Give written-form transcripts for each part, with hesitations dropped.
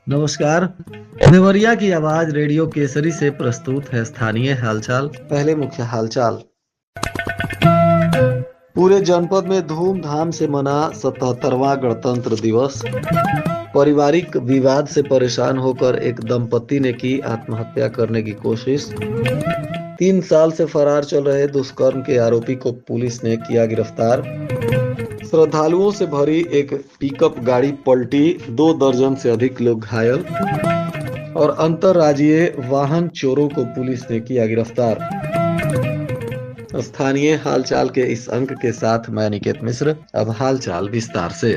नमस्कार। देवरिया की आवाज रेडियो केसरी से प्रस्तुत है स्थानीय हालचाल। पहले मुख्य हालचाल। पूरे जनपद में धूमधाम से मना 77वां गणतंत्र दिवस। पारिवारिक विवाद से परेशान होकर एक दंपति ने की आत्महत्या करने की कोशिश। 3 साल से फरार चल रहे दुष्कर्म के आरोपी को पुलिस ने किया गिरफ्तार। श्रद्धालुओं से भरी एक पिकअप गाड़ी पलटी, 2 दर्जन से अधिक लोग घायल। और अंतर्राज्यीय वाहन चोरों को पुलिस ने किया गिरफ्तार। स्थानीय हालचाल के इस अंक के साथ मैं निकेत मिश्र। अब हालचाल विस्तार से।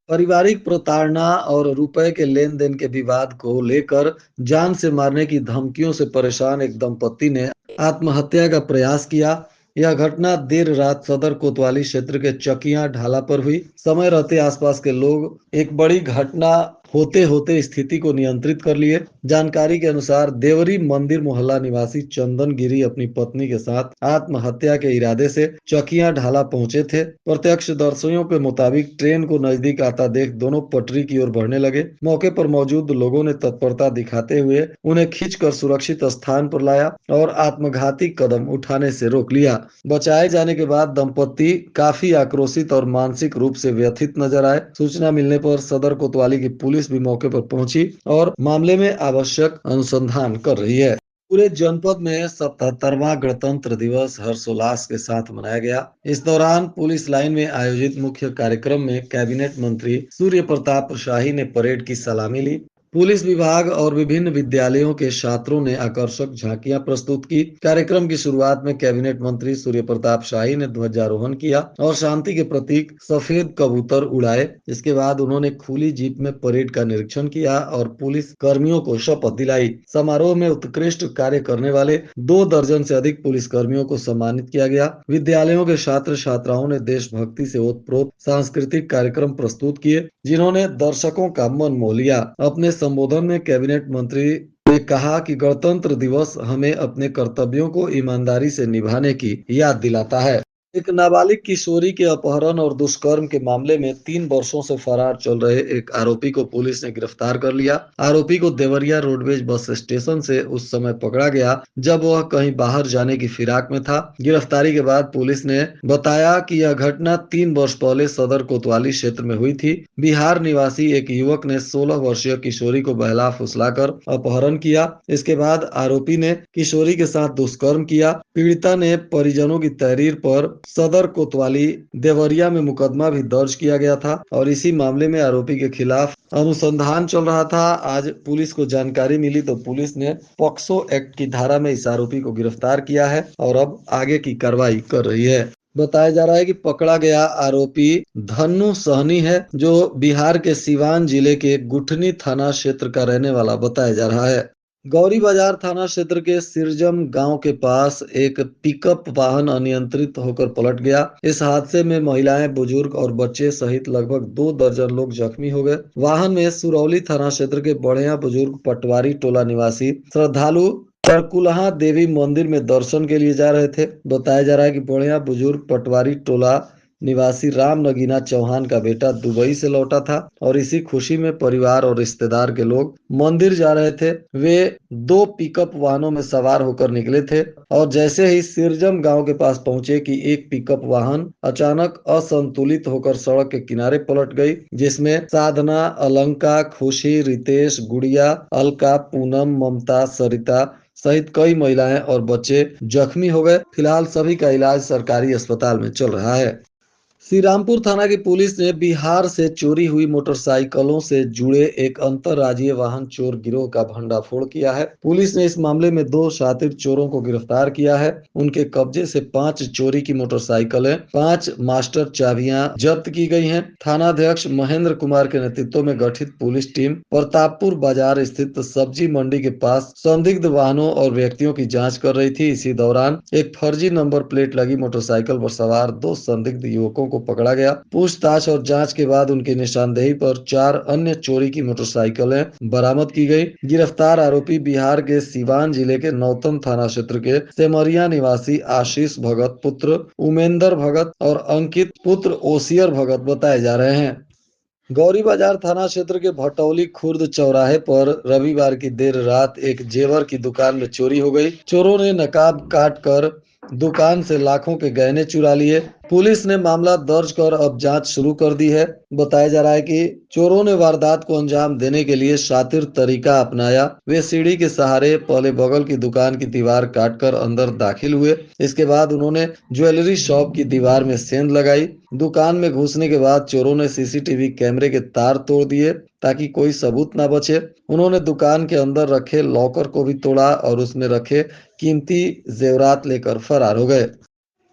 पारिवारिक प्रताड़ना और रुपए के लेन देन के विवाद को लेकर जान से मारने की धमकियों से परेशान एक दंपति ने आत्महत्या का प्रयास किया। यह घटना देर रात सदर कोतवाली क्षेत्र के चकिया ढाला पर हुई। समय रहते आसपास के लोग एक बड़ी घटना होते होते स्थिति को नियंत्रित कर लिए। जानकारी के अनुसार देवरी मंदिर मोहल्ला निवासी चंदन गिरी अपनी पत्नी के साथ आत्महत्या के इरादे से चकिया ढाला पहुंचे थे। प्रत्यक्षदर्शियों के मुताबिक ट्रेन को नजदीक आता देख दोनों पटरी की ओर बढ़ने लगे। मौके पर मौजूद लोगों ने तत्परता दिखाते हुए उन्हें खींचकर सुरक्षित स्थान पर लाया और आत्मघाती कदम उठाने से रोक लिया। बचाए जाने के बाद दंपति काफी आक्रोशित और मानसिक रूप से व्यथित नजर आए। सूचना मिलने पर सदर कोतवाली की पुलिस भी मौके पर पहुंची और मामले में आवश्यक अनुसंधान कर रही है। पूरे जनपद में 77वां गणतंत्र दिवस हर्षोल्लास के साथ मनाया गया। इस दौरान पुलिस लाइन में आयोजित मुख्य कार्यक्रम में कैबिनेट मंत्री सूर्य प्रताप शाही ने परेड की सलामी ली। पुलिस विभाग और विभिन्न विद्यालयों के छात्रों ने आकर्षक झांकियां प्रस्तुत की। कार्यक्रम की शुरुआत में कैबिनेट मंत्री सूर्य प्रताप शाही ने ध्वजारोहण किया और शांति के प्रतीक सफेद कबूतर उड़ाए। इसके बाद उन्होंने खुली जीप में परेड का निरीक्षण किया और पुलिस कर्मियों को शपथ दिलाई। समारोह में उत्कृष्ट कार्य करने वाले 2 दर्जन से अधिक पुलिस कर्मियों को सम्मानित किया गया। विद्यालयों के छात्र छात्राओं ने देशभक्ति से ओतप्रोत सांस्कृतिक कार्यक्रम प्रस्तुत किए, जिन्होंने दर्शकों का मन मोह लिया। अपने संबोधन में कैबिनेट मंत्री ने कहा कि गणतंत्र दिवस हमें अपने कर्तव्यों को ईमानदारी से निभाने की याद दिलाता है। एक नाबालिग किशोरी के अपहरण और दुष्कर्म के मामले में 3 वर्षों से फरार चल रहे एक आरोपी को पुलिस ने गिरफ्तार कर लिया। आरोपी को देवरिया रोडवेज बस स्टेशन से उस समय पकड़ा गया जब वह कहीं बाहर जाने की फिराक में था। गिरफ्तारी के बाद पुलिस ने बताया कि यह घटना 3 वर्ष पहले सदर कोतवाली क्षेत्र में हुई थी। बिहार निवासी एक युवक ने 16 वर्षीय किशोरी को बहला फुसलाकर अपहरण किया। इसके बाद आरोपी ने किशोरी के साथ दुष्कर्म किया। पीड़िता ने परिजनों की तहरीर पर सदर कोतवाली देवरिया में मुकदमा भी दर्ज किया गया था और इसी मामले में आरोपी के खिलाफ अनुसंधान चल रहा था। आज पुलिस को जानकारी मिली तो पुलिस ने पॉक्सो एक्ट की धारा में इस आरोपी को गिरफ्तार किया है और अब आगे की कार्रवाई कर रही है। बताया जा रहा है कि पकड़ा गया आरोपी धन्नु सहनी है, जो बिहार के सीवान जिले के गुठनी थाना क्षेत्र का रहने वाला बताया जा रहा है। गौरी बाजार थाना क्षेत्र के सिरजम गांव के पास एक पिकअप वाहन अनियंत्रित होकर पलट गया। इस हादसे में महिलाएं, बुजुर्ग और बच्चे सहित लगभग 2 दर्जन लोग जख्मी हो गए। वाहन में सुरौली थाना क्षेत्र के बढ़िया बुजुर्ग पटवारी टोला निवासी श्रद्धालु तरकुलहा देवी मंदिर में दर्शन के लिए जा रहे थे। बताया जा रहा है कि बढ़िया बुजुर्ग पटवारी टोला निवासी राम नगीना चौहान का बेटा दुबई से लौटा था और इसी खुशी में परिवार और रिश्तेदार के लोग मंदिर जा रहे थे। वे 2 पिकअप वाहनों में सवार होकर निकले थे और जैसे ही सिरजम गांव के पास पहुंचे कि एक पिकअप वाहन अचानक असंतुलित होकर सड़क के किनारे पलट गई, जिसमें साधना, अलंका, खुशी, रितेश, गुड़िया, अलका, पूनम, ममता, सरिता सहित कई महिलाएं और बच्चे जख्मी हो गए। फिलहाल सभी का इलाज सरकारी अस्पताल में चल रहा है। श्री रामपुर थाना की पुलिस ने बिहार से चोरी हुई मोटरसाइकिलों से जुड़े एक अंतर्राज्यीय वाहन चोर गिरोह का भंडाफोड़ किया है। पुलिस ने इस मामले में 2 शातिर चोरों को गिरफ्तार किया है। उनके कब्जे से 5 चोरी की मोटरसाइकिलें, 5 मास्टर चाबियां जब्त की गई हैं। थानाध्यक्ष महेंद्र कुमार के नेतृत्व में गठित पुलिस टीम प्रतापपुर बाजार स्थित सब्जी मंडी के पास संदिग्ध वाहनों और व्यक्तियों की जाँच कर रही थी। इसी दौरान एक फर्जी नंबर प्लेट लगी मोटरसाइकिल पर सवार 2 संदिग्ध युवकों को पकड़ा गया। पूछताछ और जांच के बाद उनकी निशानदेही पर 4 अन्य चोरी की मोटरसाइकिलें बरामद की गई। गिरफ्तार आरोपी बिहार के सीवान जिले के नौतन थाना क्षेत्र के सेमरिया निवासी आशीष भगत पुत्र उमेंद्र भगत और अंकित पुत्र ओसियर भगत बताए जा रहे हैं। गौरी बाजार थाना क्षेत्र के भटौली खुर्द चौराहे पर रविवार की देर रात एक जेवर की दुकान में चोरी हो गई। चोरों ने नकाब काट कर दुकान से लाखों के गहने चुरा लिए। पुलिस ने मामला दर्ज कर अब जांच शुरू कर दी है। बताया जा रहा है कि चोरों ने वारदात को अंजाम देने के लिए शातिर तरीका अपनाया। वे सीढ़ी के सहारे पहले बगल की दुकान की दीवार काटकर अंदर दाखिल हुए। इसके बाद उन्होंने ज्वेलरी शॉप की दीवार में सेंध लगाई। दुकान में घुसने के बाद चोरों ने सीसीटीवी कैमरे के तार तोड़ दिए ताकि कोई सबूत ना बचे। उन्होंने दुकान के अंदर रखे लॉकर को भी तोड़ा और उसमें रखे कीमती जेवरात लेकर फरार हो गए।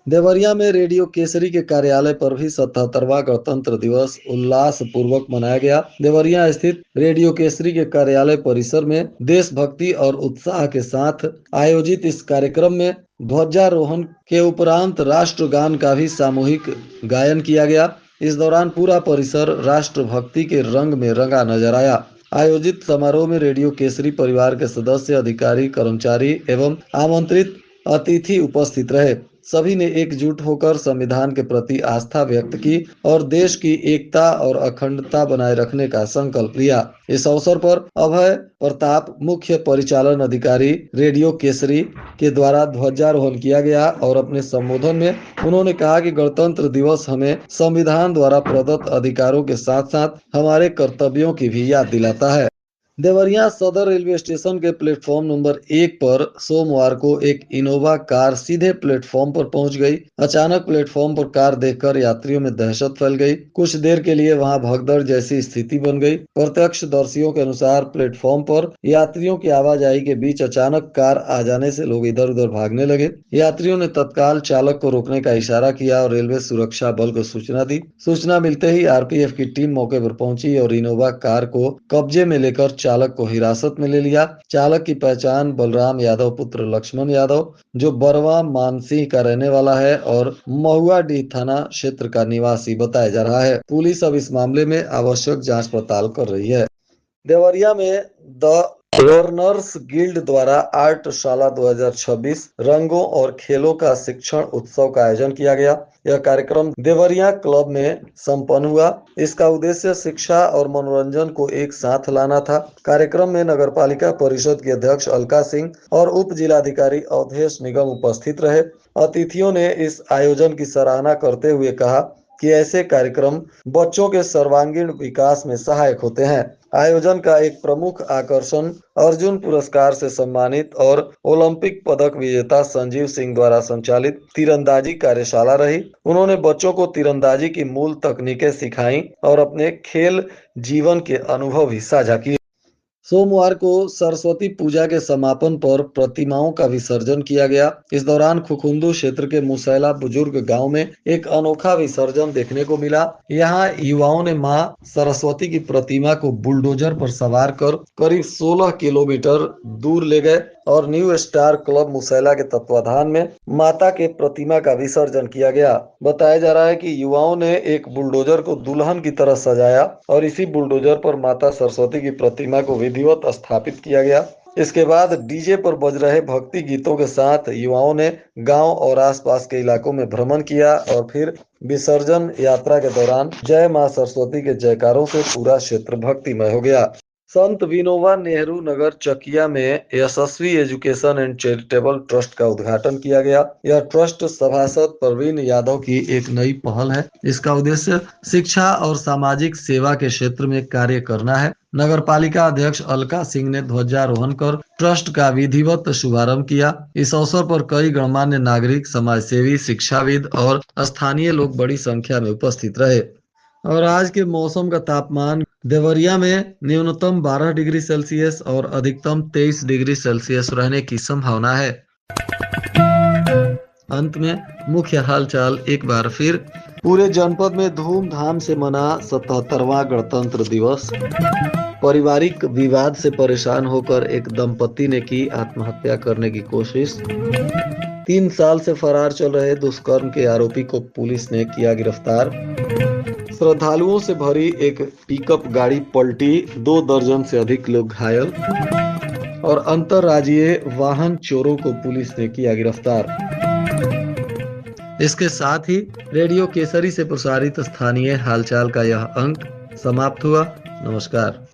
देवरिया में रेडियो केसरी के कार्यालय पर भी 77वां गणतंत्र दिवस उल्लास पूर्वक मनाया गया। देवरिया स्थित रेडियो केसरी के कार्यालय परिसर में देशभक्ति और उत्साह के साथ आयोजित इस कार्यक्रम में ध्वजारोहण के उपरांत राष्ट्रगान का भी सामूहिक गायन किया गया। इस दौरान पूरा परिसर राष्ट्रभक्ति के रंग में रंगा नजर आया। आयोजित समारोह में रेडियो केसरी परिवार के सदस्य, अधिकारी, कर्मचारी एवं आमंत्रित अतिथि उपस्थित रहे। सभी ने एकजुट होकर संविधान के प्रति आस्था व्यक्त की और देश की एकता और अखंडता बनाए रखने का संकल्प लिया। इस अवसर पर अभय प्रताप, मुख्य परिचालन अधिकारी रेडियो केसरी के द्वारा ध्वजारोहण किया गया और अपने संबोधन में उन्होंने कहा कि गणतंत्र दिवस हमें संविधान द्वारा प्रदत्त अधिकारों के साथ साथ हमारे कर्तव्यों की भी याद दिलाता है। देवरिया सदर रेलवे स्टेशन के प्लेटफॉर्म नंबर 1 पर सोमवार को एक इनोवा कार सीधे प्लेटफॉर्म पर पहुंच गई। अचानक प्लेटफॉर्म पर कार देखकर यात्रियों में दहशत फैल गई। कुछ देर के लिए वहां भगदड़ जैसी स्थिति बन गई। प्रत्यक्षदर्शियों के अनुसार प्लेटफॉर्म पर यात्रियों की आवाजाही के बीच अचानक कार आ जाने से लोग इधर उधर भागने लगे। यात्रियों ने तत्काल चालक को रोकने का इशारा किया और रेलवे सुरक्षा बल को सूचना दी। सूचना मिलते ही आरपीएफ की टीम मौके पर पहुंची और इनोवा कार को कब्जे में लेकर चालक को हिरासत में ले लिया। चालक की पहचान बलराम यादव पुत्र लक्ष्मण यादव, जो बरवा मानसिंह का रहने वाला है और महुआडीह थाना क्षेत्र का निवासी बताया जा रहा है। पुलिस अब इस मामले में आवश्यक जांच पड़ताल कर रही है। देवरिया में द लर्नर्स गिल्ड द्वारा आर्टशाला 2026 रंगों और खेलों का शिक्षण उत्सव का आयोजन किया गया। यह कार्यक्रम देवरिया क्लब में संपन्न हुआ। इसका उद्देश्य शिक्षा और मनोरंजन को एक साथ लाना था। कार्यक्रम में नगरपालिका परिषद के अध्यक्ष अलका सिंह और उप जिलाधिकारी अवधेश निगम उपस्थित रहे। अतिथियों ने इस आयोजन की सराहना करते हुए कहा कि ऐसे कार्यक्रम बच्चों के सर्वांगीण विकास में सहायक होते हैं। आयोजन का एक प्रमुख आकर्षण अर्जुन पुरस्कार से सम्मानित और ओलंपिक पदक विजेता संजीव सिंह द्वारा संचालित तीरंदाजी कार्यशाला रही। उन्होंने बच्चों को तीरंदाजी की मूल तकनीकें सिखाई और अपने खेल जीवन के अनुभव भी साझा किए। सोमवार को सरस्वती पूजा के समापन पर प्रतिमाओं का विसर्जन किया गया। इस दौरान खुखुंदू क्षेत्र के मुसैला बुजुर्ग गांव में एक अनोखा विसर्जन देखने को मिला। यहाँ युवाओं ने मां सरस्वती की प्रतिमा को बुलडोजर पर सवार कर करीब 16 किलोमीटर दूर ले गए और न्यू स्टार क्लब मुसैला के तत्वाधान में माता के प्रतिमा का विसर्जन किया गया। बताया जा रहा है कि युवाओं ने एक बुलडोजर को दुल्हन की तरह सजाया और इसी बुलडोजर पर माता सरस्वती की प्रतिमा को विधिवत स्थापित किया गया। इसके बाद डीजे पर बज रहे भक्ति गीतों के साथ युवाओं ने गांव और आसपास के इलाकों में भ्रमण किया और फिर विसर्जन यात्रा के दौरान जय मां सरस्वती के जयकारों से पूरा क्षेत्र भक्तिमय हो गया। संत विनोबा नेहरू नगर चकिया में यशस्वी एजुकेशन एंड चैरिटेबल ट्रस्ट का उद्घाटन किया गया। यह ट्रस्ट सभासद प्रवीण यादव की एक नई पहल है। इसका उद्देश्य शिक्षा और सामाजिक सेवा के क्षेत्र में कार्य करना है। नगर पालिका अध्यक्ष अलका सिंह ने ध्वजारोहण कर ट्रस्ट का विधिवत शुभारंभ किया। इस अवसर पर कई गणमान्य नागरिक, समाजसेवी, शिक्षाविद और स्थानीय लोग बड़ी संख्या में उपस्थित रहे। और आज के मौसम का तापमान देवरिया में न्यूनतम 12 डिग्री सेल्सियस और अधिकतम 23 डिग्री सेल्सियस रहने की संभावना है। अंत में मुख्य हालचाल एक बार फिर। पूरे जनपद में धूमधाम से मना 77वां गणतंत्र दिवस। पारिवारिक विवाद से परेशान होकर एक दंपति ने की आत्महत्या करने की कोशिश। 3 साल से फरार चल रहे दुष्कर्म के आरोपी को पुलिस ने किया गिरफ्तार। श्रद्धालुओं से भरी एक पिकअप गाड़ी पलटी, 2 दर्जन से अधिक लोग घायल। और अंतर्राज्यीय वाहन चोरों को पुलिस ने किया गिरफ्तार। इसके साथ ही रेडियो केसरी से प्रसारित स्थानीय हालचाल का यह अंक समाप्त हुआ। नमस्कार।